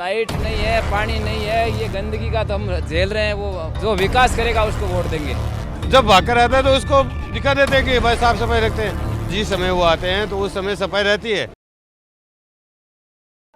Light नहीं है, पानी नहीं है, ये गंदगी का तो हम झेल रहे हैं। वो जो विकास करेगा उसको वोट देंगे। जब भाकर आता है तो उसको दिखा देते हैं कि भाई साफ सफाई रखते हैं। जिस समय वो आते हैं तो उस समय सफाई रहती है।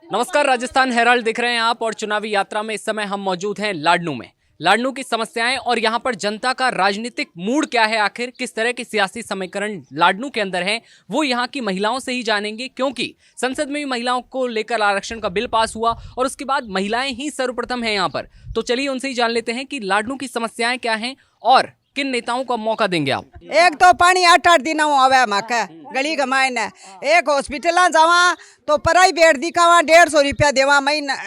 नमस्कार, राजस्थान हेराल्ड देख रहे हैं आप और चुनावी यात्रा में इस समय हम मौजूद हैं लाडनू में। लाडनू की समस्याएं और यहाँ पर जनता का राजनीतिक मूड क्या है, आखिर किस तरह के सियासी समीकरण लाडनू के अंदर हैं, वो यहाँ की महिलाओं से ही जानेंगे। क्योंकि संसद में भी महिलाओं को लेकर आरक्षण का बिल पास हुआ और उसके बाद महिलाएं ही सर्वप्रथम हैं यहाँ पर। तो चलिए उनसे ही जान लेते हैं कि लाडनू की समस्याएं क्या हैं और किन नेताओं का मौका देंगे आप। एक तो पानी 8-8 दिन आवे माके गली के मायने। एक हॉस्पिटल जावा तो प्राइवेट दिखावा 150 रुपया देवा महीना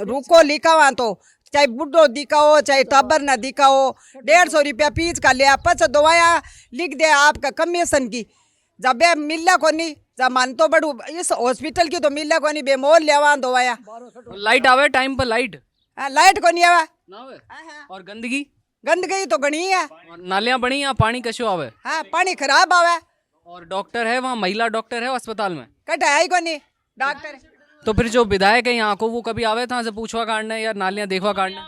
रुको लिखावा तो चाहे बुढ़ो दिखाओ चाहे टब्बर न दिखाओ 150 रुपया फीस का लिया। पच दवाया लिख दे आपका कमीशन की जब मिलना को नहीं जब मान तो बड़ू इस हॉस्पिटल की तो मिलना को नहीं बेमोल लेवा दवाया। लाइट आवे टाइम पर लाइट को नहीं आवे और गंदगी तो गणी है। नालियां बनी या पानी कशो आवे? हाँ पानी खराब आवे। और डॉक्टर है वहाँ, महिला डॉक्टर है अस्पताल में? कटाई को नहीं डॉक्टर। तो फिर जो विधायक है यहाँ को वो कभी आवे था से पूछवा काटने या नालियां देखवा काटने?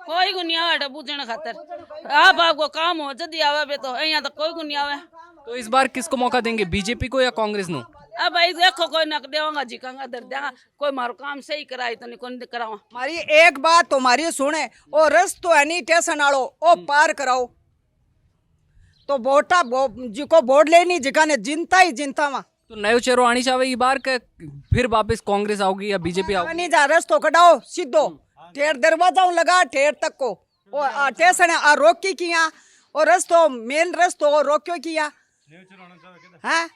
कोई को नहीं आवे पूछने खातर। आप आपको काम हो जल्दी आवे तो यहाँ तक कोई को नहीं आवे। तो इस बार किसको मौका देंगे, बीजेपी को या कांग्रेस नो? अब भाई देखो कोई नक देवांगा जिकांगा दर देगा, कोई मारो काम सही कराई तो नहीं कोई करावा। हमारी एक बात तो हमारी सुने ओ रस्तो है नहीं टेंशन आलो ओ पार कराओ तो वोटा जिको वोट लेनी जिका ने जिनता ही जिनता वहाँ। तो नयो चेहरो आनी चाहिए ये बार के फिर वापस कांग्रेस आओगी या बीजेपी आओगी? नहीं जा रस्तो कटाओ सीधो ठेर दरवाजा लगा ठेर तक को ओ टेंशन आ रोकी किया और रस्तो मेन रस्तो रोक्यो किया है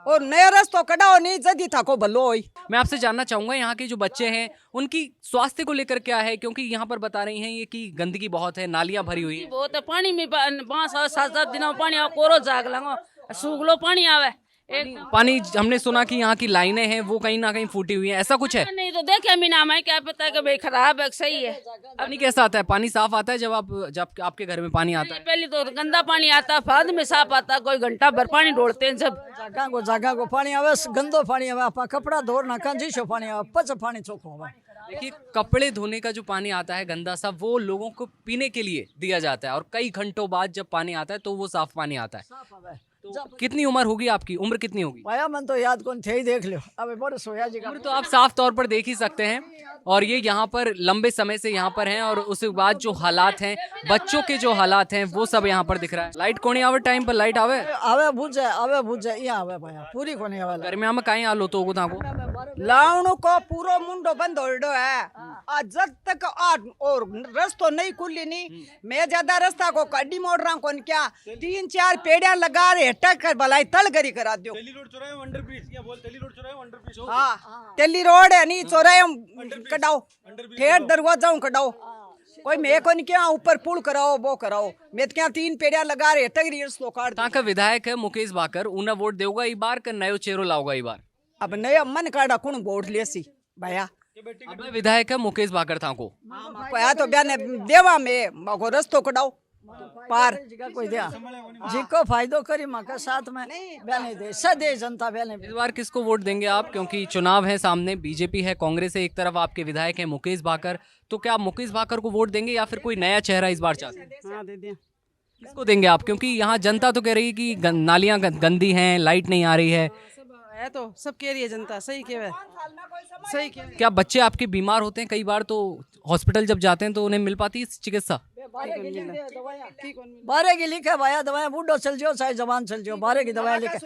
और नया रस्तो कटाओ नहीं जदी था को भलो होई। मैं आपसे जानना चाहूंगा यहाँ के जो बच्चे हैं उनकी स्वास्थ्य को लेकर क्या है, क्योंकि यहाँ पर बता रही हैं ये कि गंदगी बहुत है, नालियां भरी हुई है। बहुत है पानी में 5-7 दिनों पानी आओ कोरो जाग लंगो सूख लो पानी आवे। पानी हमने सुना कि यहाँ की लाइनें हैं वो कहीं ना कहीं फूटी हुई हैं, ऐसा कुछ है? नहीं तो देखे मी नाम है क्या पता कि भाई खराब है सही है। पानी कैसा आता है? पानी साफ आता है जब आपके घर में पानी आता है? पहले तो गंदा पानी आता, बाद में साफ आता, कोई घंटा भर पानी ढोड़ते हैं जब जागा को पानी आवे गंदो पानी आवे आपा कपड़ा धोर ना कंजीशो पानी आवे पच पानी चोखो आवे। देखिए, कपड़े धोने का जो पानी आता है गंदा सा वो लोगों को पीने के लिए दिया जाता है और कई घंटों बाद जब पानी आता है तो वो साफ पानी आता है। तो कितनी उम्र होगी आपकी, उम्र कितनी होगी? भाया मन तो याद कौन थे ही देख लो अबे बड़े सोया जी का उम्र तो आप साफ तौर पर देख ही सकते हैं। और ये यहाँ पर लंबे समय से यहाँ पर हैं और उसके बाद जो हालात हैं, बच्चों के जो हालात हैं वो सब यहाँ पर दिख रहा है। लाइट कोनी आवे टाइम पर? लाइट आवे बुझे यहाँ आवे भाया पूरी कोनी आवे। गर्मिया में कहीं आलो तो को लावणु को पूरो मुंडो बंद होड़ो है आज जब तक और रस्तो नहीं खुली नहीं मैं ज्यादा रास्ता को कड्डी मोड़ रहा कौन क्या 3-4 पेड़िया लगा रहे टक कर भलाई तल करी करा दो। हाँ तेली रोड है नहीं चौराहे कटाओ ठेर दरवाजा कटाओ कोई मैं को नहीं क्या ऊपर पुल कराओ वो कराओ मैं क्या 3 पेड़िया लगा रहे टगरी रस्तो काट। का विधायक है मुकेश भाकर, उन्हें वोट देगा ई बार का नयो चेहरो लाओगा ई बार? अब नया मन काटा कौन वोट लेसी भैया। अब विधायक है मुकेश भाकर था को तो बयान देवा में रस्तो कटाओ पार कोई दिया जिको फायदो करी मका साथ में बयान दे सदे जनता बयान। इस बार किसको वोट देंगे आप, क्योंकि चुनाव है सामने, बीजेपी है, कांग्रेस है, एक तरफ आपके विधायक है मुकेश भाकर, तो क्या आप मुकेश भाकर को वोट देंगे या फिर कोई नया चेहरा इस बार चाहते हैं? हाँ दे दिया। किसको देंगे आप, क्योंकि यहाँ जनता तो कह रही है कि नालियां गंदी हैं, लाइट नहीं आ रही है तो सब कह रही है जनता सही कह सही कह। क्या बच्चे आपके बीमार होते हैं कई बार तो हॉस्पिटल जब जाते हैं तो उन्हें मिल पाती है चिकित्सा? बारह की लिखे भाया दवाएं बूढ़ो चल जाओ चाहे जवान चल जाओ 12 की दवाएं लिखे।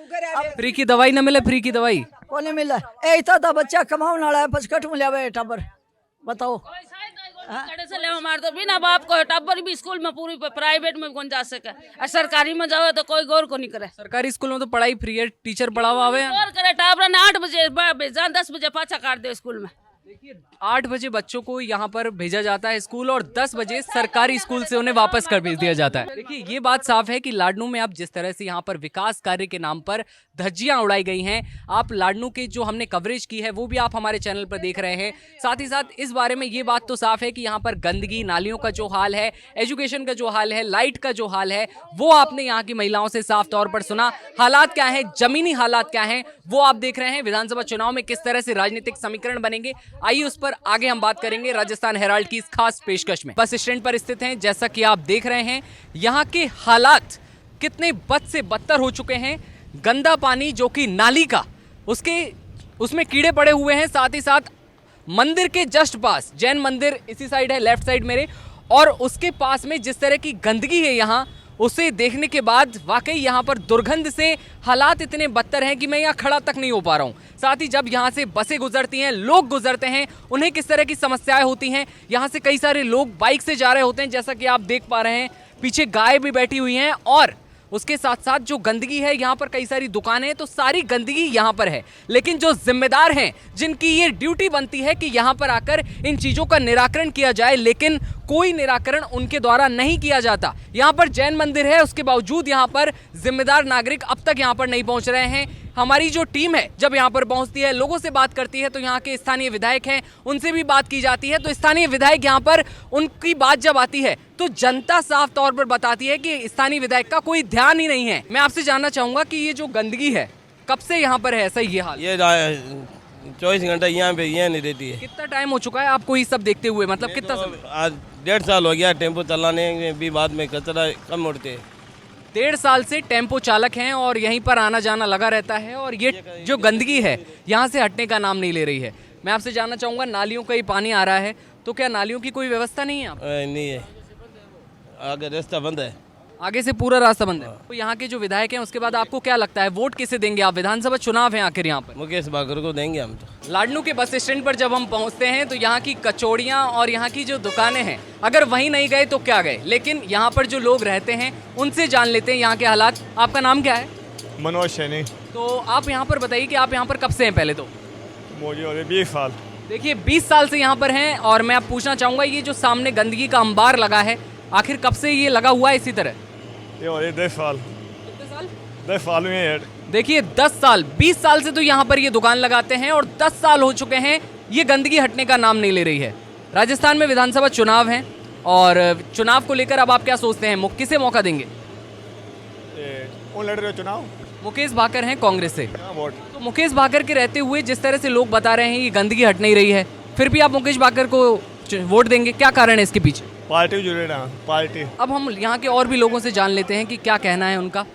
फ्री की दवाई न मिले? फ्री की दवाई को नहीं मिला ए इतना था बच्चा कमाने वाला है पचकट में लिया टबर बताओ से ले मार तो बिना बाप को टब्बर भी स्कूल में पूरी प्राइवेट में कौन जा सके और सरकारी में जाओ तो कोई गौर को नहीं करे। सरकारी स्कूल में तो पढ़ाई फ्री है, टीचर पढ़ावा आवे गौर करे टाबर ने 8 बजे भेजा 10 बजे पाछा काट दे स्कूल में। देखिए 8 बजे बच्चों को यहाँ पर भेजा जाता है स्कूल और 10 बजे सरकारी स्कूल से उन्हें वापस कर भेज दिया जाता है। देखिए ये बात साफ है कि लाडनू में आप जिस तरह से यहाँ पर विकास कार्य के नाम पर धज्जियां उड़ाई गई हैं, आप लाडनू के जो हमने कवरेज की है वो भी आप हमारे चैनल पर देख रहे हैं। साथ ही साथ इस बारे में ये बात तो साफ है कि यहाँ पर गंदगी, नालियों का जो हाल है, एजुकेशन का जो हाल है, लाइट का जो हाल है, वो आपने यहाँ की महिलाओं से साफ तौर पर सुना। हालात क्या है, जमीनी हालात क्या है, वो आप देख रहे हैं। विधानसभा चुनाव में किस तरह से राजनीतिक समीकरण बनेंगे आइए उस पर आगे हम बात करेंगे राजस्थान हेराल्ड की इस खास पेशकश में। बस स्टैंड पर स्थित हैं, जैसा कि आप देख रहे हैं यहाँ के हालात कितने बद से बदतर हो चुके हैं। गंदा पानी जो कि नाली का, उसमें कीड़े पड़े हुए हैं। साथ ही साथ मंदिर के जस्ट पास, जैन मंदिर इसी साइड है, लेफ्ट साइड मेरे, और उसके पास में जिस तरह की गंदगी है यहाँ, उसे देखने के बाद वाकई यहाँ पर दुर्गंध से हालात इतने बदतर हैं कि मैं यहाँ खड़ा तक नहीं हो पा रहा हूँ। साथ ही जब यहाँ से बसें गुजरती हैं, लोग गुजरते हैं, उन्हें किस तरह की समस्याएं होती हैं। यहाँ से कई सारे लोग बाइक से जा रहे होते हैं, जैसा कि आप देख पा रहे हैं, पीछे गाय भी बैठी हुई हैं, और उसके साथ साथ जो गंदगी है, यहाँ पर कई सारी दुकानें हैं, तो सारी गंदगी यहाँ पर है। लेकिन जो जिम्मेदार हैं, जिनकी ये ड्यूटी बनती है कि यहाँ पर आकर इन चीज़ों का निराकरण किया जाए, लेकिन कोई निराकरण उनके द्वारा नहीं किया जाता। यहाँ पर जैन मंदिर है, उसके बावजूद यहाँ पर जिम्मेदार नागरिक अब तक यहाँ पर नहीं पहुँच रहे हैं। हमारी जो टीम है जब यहाँ पर पहुँचती है, लोगों से बात करती है, तो यहाँ के स्थानीय विधायक हैं, उनसे भी बात की जाती है। तो स्थानीय विधायक यहाँ पर, उनकी बात जब आती है तो जनता साफ तौर पर बताती है कि स्थानीय विधायक का कोई ध्यान ही नहीं है। मैं आपसे जानना चाहूँगा कि ये जो गंदगी है, कब से यहाँ पर है ऐसा ये हाल? ये 24 घंटा यहाँ पे यहाँ नहीं रहती है। कितना टाइम हो चुका है आपको ये सब देखते हुए, मतलब कितना समय? आज 1.5 साल हो गया टेम्पो चलाने में भी, बाद में कचरा कम उड़ते। 1.5 साल से टेम्पो चालक हैं और यहीं पर आना जाना लगा रहता है, और ये जो गंदगी है यहाँ से हटने का नाम नहीं ले रही है। मैं आपसे जानना चाहूँगा, नालियों का ही पानी आ रहा है, तो क्या नालियों की कोई व्यवस्था नहीं है आप? नहीं है, आगे रास्ता बंद है, आगे से पूरा रास्ता बंद है। तो यहाँ के जो विधायक हैं, उसके बाद आपको क्या लगता है वोट किसे देंगे आप? विधानसभा चुनाव है आखिर यहाँ पर। मुकेश भाकर को देंगे हम तो। लाडनू के बस स्टैंड पर जब हम पहुँचते हैं तो यहाँ की कचौड़ियाँ और यहाँ की जो दुकानें हैं, अगर वहीं नहीं गए तो क्या गए, लेकिन यहाँ पर जो लोग रहते हैं उनसे जान लेते हैं यहाँ के हालात। आपका नाम क्या है? मनोज सैनी। तो आप यहाँ पर बताइए कि आप यहाँ पर कब से हैं? पहले तो मुझे हो रहे 20 साल। देखिए 20 साल से यहाँ पर हैं, और मैं आप पूछना चाहूँगा, ये जो सामने गंदगी का अंबार लगा है, आखिर कब से ये लगा हुआ है इसी तरह? ये हो रहे 10 साल। कितने साल? 10 साल में है। देखिए 10 साल, 20 साल से तो यहाँ पर ये दुकान लगाते हैं, और 10 साल हो चुके हैं, ये गंदगी हटने का नाम नहीं ले रही है। राजस्थान में विधानसभा चुनाव हैं, और चुनाव को लेकर अब आप क्या सोचते हैं, किसे मौका देंगे? कौन लड़ रहे हो चुनाव? मुकेश भाकर हैं कांग्रेस से। वोट तो मुकेश भाकर के रहते हुए जिस तरह से लोग बता रहे हैं ये गंदगी हट नहीं रही है, फिर भी आप मुकेश भाकर को वोट देंगे, क्या कारण है इसके पीछे? पार्टी जुड़े ना, पार्टी। अब हम यहाँ के और भी लोगों से जान लेते हैं कि क्या कहना है उनका।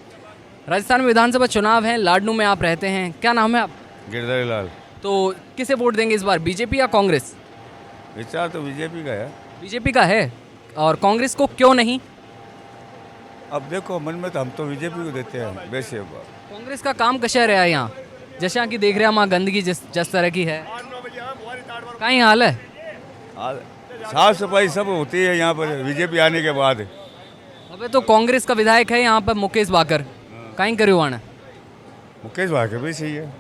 राजस्थान में विधानसभा चुनाव है, लाडनू में आप रहते हैं, क्या नाम है आप? गिरधारी लाल। तो किसे वोट देंगे इस बार, बीजेपी या कांग्रेस? विचार तो बीजेपी का है। बीजेपी का है, और कांग्रेस को क्यों नहीं? अब देखो, मन में तो हम तो बीजेपी को देते हैं वैसे। कांग्रेस का काम कशा रहा है यहाँ, जैसा कि देख रहे हैं वहाँ गंदगी जिस तरह की है, कहीं हाल है? साफ सफाई सब होती है यहाँ पर बीजेपी आने के बाद। अबे तो कांग्रेस का विधायक है यहाँ पर मुकेश भाकर, कहीं करे आना। मुकेश भाकर भी सही है।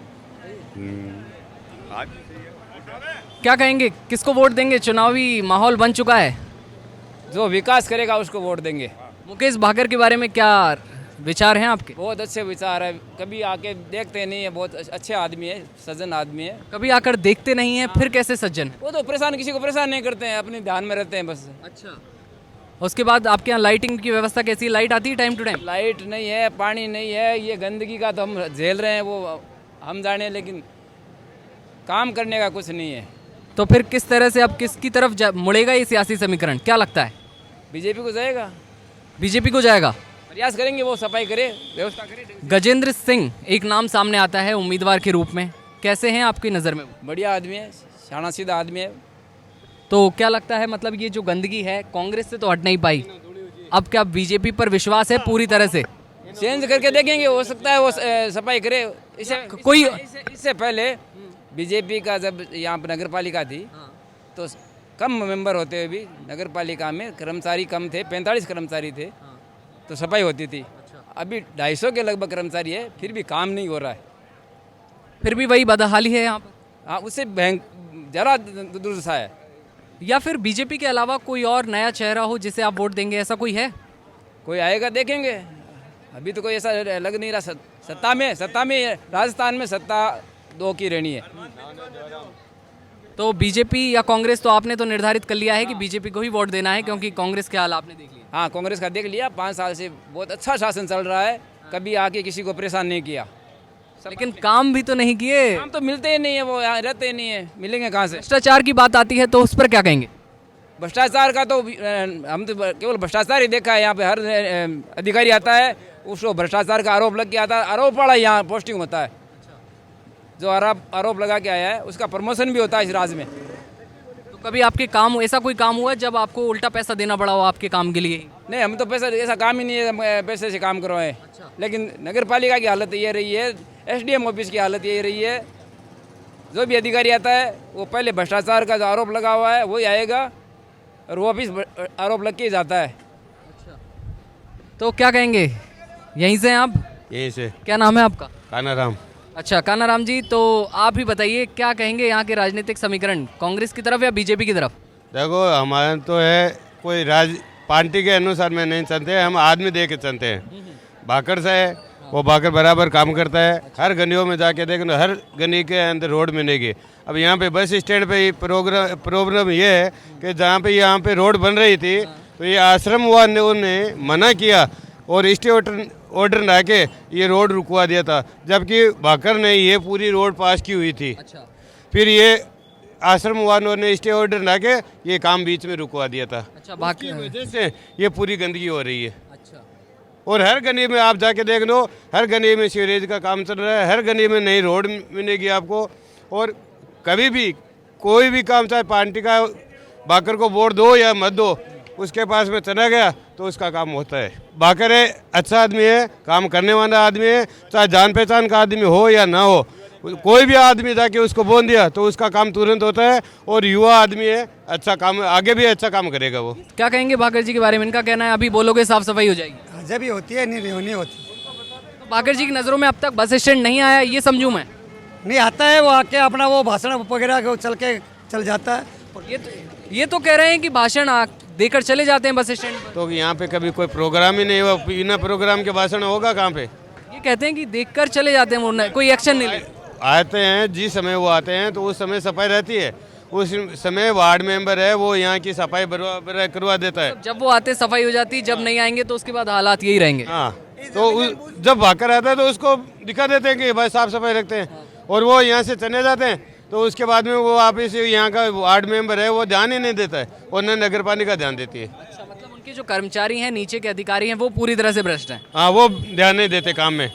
क्या कहेंगे, किसको वोट देंगे? चुनावी माहौल बन चुका है, जो विकास करेगा उसको वोट देंगे। मुकेश भाकर के बारे में क्या विचार हैं आपके? बहुत अच्छे विचार है, कभी आके देखते नहीं है, बहुत अच्छे आदमी है, सज्जन आदमी है। कभी आकर देखते नहीं है, फिर कैसे सज्जन? वो तो परेशान, किसी को परेशान नहीं करते हैं, अपने ध्यान में रहते हैं बस। अच्छा, उसके बाद आपके यहाँ लाइटिंग की व्यवस्था कैसी है? लाइट आती है टाइम टू टाइम? लाइट नहीं है, पानी नहीं है, ये गंदगी का तो हम झेल रहे हैं, वो हम जाने, लेकिन काम करने का कुछ नहीं है। तो फिर किस तरह से अब किसकी तरफ मुड़ेगा ये सियासी समीकरण, क्या लगता है? बीजेपी को जाएगा। बीजेपी को जाएगा, प्रयास करेंगे, वो सफाई करे, व्यवस्था करे। गजेंद्र सिंह एक नाम सामने आता है उम्मीदवार के रूप में, कैसे हैं आपकी नज़र में? बढ़िया आदमी है, शाना सीधा आदमी है। तो क्या लगता है, मतलब ये जो गंदगी है कांग्रेस से तो हट नहीं पाई, अब क्या बीजेपी पर विश्वास है पूरी तरह से? चेंज करके देखेंगे, हो सकता है वो सफाई करे। इससे पहले बीजेपी का जब यहाँ पर नगर पालिका थी तो कम मेंबर होते हुए भी नगर पालिका में कर्मचारी कम थे, 45 कर्मचारी थे, तो सफाई होती थी। अभी 250 के लगभग कर्मचारी है, फिर भी काम नहीं हो रहा है, फिर भी वही बदहाली है यहाँ पर। हाँ, उससे ज़रा दुर्दशा है। या फिर बीजेपी के अलावा कोई और नया चेहरा हो जिसे आप वोट देंगे, ऐसा कोई है? कोई आएगा देखेंगे, अभी तो कोई ऐसा लग नहीं रहा। सत्ता में राजस्थान में सत्ता 2 की रहनी है। तो बीजेपी या कांग्रेस, तो आपने तो निर्धारित कर लिया है कि बीजेपी को ही वोट देना है, क्योंकि कांग्रेस के हाल आपने देख लिया। हाँ, कांग्रेस का देख लिया, 5 साल से बहुत अच्छा शासन चल रहा है, कभी आके किसी को परेशान नहीं किया, लेकिन काम भी तो नहीं किए। हम तो मिलते ही नहीं है, वो यहाँ रहते ही नहीं है, मिलेंगे कहाँ से? भ्रष्टाचार की बात आती है तो उस पर क्या कहेंगे? भ्रष्टाचार का तो हम तो केवल भ्रष्टाचार ही देखा है। यहाँ पे हर अधिकारी आता है, उसको भ्रष्टाचार का आरोप लग के आता है, आरोप पड़ा यहाँ पोस्टिंग होता है। जो आरोप लगा के आया है उसका प्रमोशन भी होता है इस राज्य में। तो कभी आपके काम ऐसा कोई काम हुआ जब आपको उल्टा पैसा देना पड़ा हो आपके काम के लिए? नहीं, हम तो पैसा ऐसा काम ही नहीं है पैसे से काम करवाए। लेकिन नगर पालिका की हालत ये रही है, SDM ऑफिस की हालत ये रही है, जो भी अधिकारी आता है वो पहले भ्रष्टाचार का जो आरोप लगा हुआ है वही आएगा और वो ऑफिस आरोप लग के ही जाता है। तो क्या कहेंगे, यहीं से हैं आप? यहीं से। क्या नाम है आपका? कानाराम। अच्छा, कानाराम जी, तो आप ही बताइए क्या कहेंगे यहाँ के राजनीतिक समीकरण, कांग्रेस की तरफ या बीजेपी की तरफ? देखो, हमारे तो है कोई पार्टी के अनुसार में नहीं चलते, हम आदमी देख के चलते हैं। भाकर से है, वो भाकर बराबर काम करता है। हर गलियों में जाके देखो, हर गली के अंदर रोड मिलेगी। अब यहाँ पे बस स्टैंड पे प्रॉब्लम ये है कि जहाँ पे यहाँ पे रोड बन रही थी तो ये आश्रम वालों ने मना किया और स्टे ऑर्डर ला के ये रोड रुकवा दिया था, जबकि भाकर ने ये पूरी रोड पास की हुई थी। अच्छा, फिर ये आश्रम वालों ने स्टे ऑर्डर ला के ये काम बीच में रुकवा दिया था। अच्छा, उसकी वजह से ये पूरी गंदगी हो रही है। अच्छा, और हर गली में आप जाके देख लो, हर गली में सीवरेज का काम चल रहा है, हर गली में नई रोड मिलेगी आपको। और कभी भी कोई भी काम, चाहे पार्टी का बाकर को वोट दो या मत दो, उसके पास में चला गया तो उसका काम होता है। बाकर है अच्छा आदमी है, काम करने वाला आदमी है, चाहे जान पहचान का आदमी हो या ना हो, कोई भी आदमी जाके उसको बोल दिया तो उसका काम तुरंत होता है। और युवा आदमी है, अच्छा काम, आगे भी अच्छा काम करेगा वो। क्या कहेंगे भाकर जी के बारे में? इनका कहना है अभी बोलोगे साफ सफाई हो जाएगी। जब भी होती है, नहीं होती। तो भाकर जी की नज़रों में अब तक बस स्टैंड नहीं आया, ये समझूं मैं? नहीं आता है, वो आके अपना वो भाषण वगैरह चल जाता है। ये तो कह रहे हैं कि भाषण देकर चले जाते हैं बस स्टैंड पर। तो यहाँ पे कभी कोई प्रोग्राम ही नहीं हुआ, बिना प्रोग्राम के भाषण होगा कहाँ पे? ये कहते हैं कि देखकर चले जाते हैं, वो कोई एक्शन नहीं लेते। आते हैं जिस समय वो आते हैं तो उस समय सफाई रहती है, उस समय वार्ड मेंबर है वो यहाँ की सफाई करवा देता है। जब वो आते सफाई हो जाती, जब नहीं आएंगे तो उसके बाद हालात यही रहेंगे। हाँ, तो जब भाकर आता है तो उसको दिखा देते हैं कि भाई साफ सफाई रखते हैं, और वो यहाँ से चले जाते हैं तो उसके बाद में वो वापिस यहाँ का वार्ड मेंबर है वो ध्यान ही नहीं देता है, और न नगर पालिका ध्यान देती है। अच्छा, मतलब उनके जो कर्मचारी हैं, नीचे के अधिकारी हैं, वो पूरी तरह से भ्रष्ट हैं। हाँ, वो ध्यान नहीं देते काम में,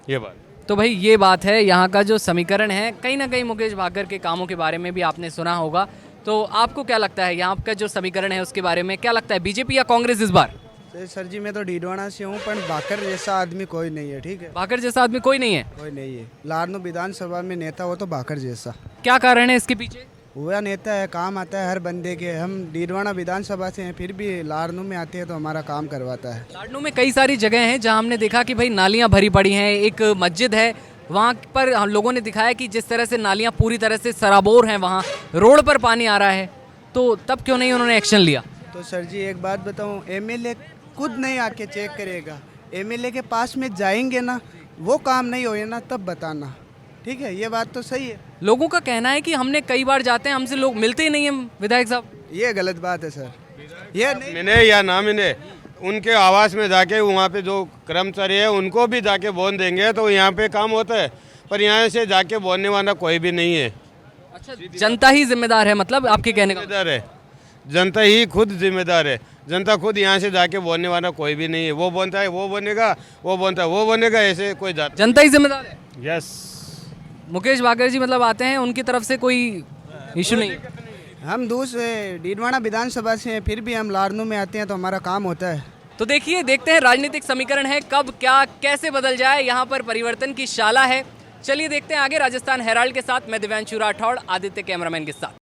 ये बात। तो भाई ये बात है, यहाँ का जो समीकरण है, कहीं ना कहीं मुकेश भाकर के कामों के बारे में भी आपने सुना होगा। तो आपको क्या लगता है, यहाँ का जो समीकरण है उसके बारे में क्या लगता है, बीजेपी या कांग्रेस इस बार? सर जी, मैं तो डीडवाना से हूँ, पर भाकर जैसा आदमी कोई नहीं है। ठीक है, भाकर जैसा आदमी कोई नहीं है? कोई नहीं है। लारनू विधानसभा में नेता हो तो भाकर जैसा। क्या कारण है इसके पीछे? हुआ नेता है, काम आता है हर बंदे के। हम डीडवाना विधानसभा से हैं, फिर भी लारनू में आते हैं तो हमारा काम करवाता है। लाडनू में कई सारी जगह हैं जहां हमने देखा कि भाई नालियां भरी पड़ी हैं, एक मस्जिद है वहां पर हम लोगों ने दिखाया कि जिस तरह से नालियां पूरी तरह से सराबोर हैं, वहां रोड पर पानी आ रहा है, तो तब क्यों नहीं उन्होंने एक्शन लिया? तो सर जी एक बात बताऊं, एमएलए खुद नहीं आके चेक करेगा। एमएलए के पास में जाएंगे ना, वो काम नहीं होए ना, तब बताना। ठीक है, ये बात तो सही है। लोगों का कहना है कि हमने कई बार जाते हैं, हमसे लोग मिलते ही नहीं हैं विधायक साहब। ये गलत बात है सर, ये नहीं। मैंने या ना मैंने उनके आवास में जाके वहाँ पे जो कर्मचारी है उनको भी जाके बोल देंगे तो यहाँ पे काम होता है, पर यहाँ से जाके बोलने वाला कोई भी नहीं है। अच्छा, जनता ही जिम्मेदार है, मतलब आपके कहने का? जिम्मेदार है, जनता ही खुद जिम्मेदार है। जनता खुद यहाँ से जाके बोलने वाला कोई भी नहीं है। वो बोलता है वो बनेगा, वो बोलता है वो बनेगा, ऐसे कोई जाता। जनता ही जिम्मेदार है। यस, मुकेश भाकर जी मतलब आते हैं, उनकी तरफ से कोई इशू नहीं है। हम दूसरे डीडवाना विधानसभा से हैं, फिर भी हम लारनू में आते हैं तो हमारा काम होता है। तो देखिए, देखते हैं राजनीतिक समीकरण है, कब क्या कैसे बदल जाए। यहाँ पर परिवर्तन की शाला है। चलिए देखते हैं आगे। राजस्थान हेराल्ड के साथ मैं दिव्यांशु राठौड़, आदित्य कैमरामैन के साथ।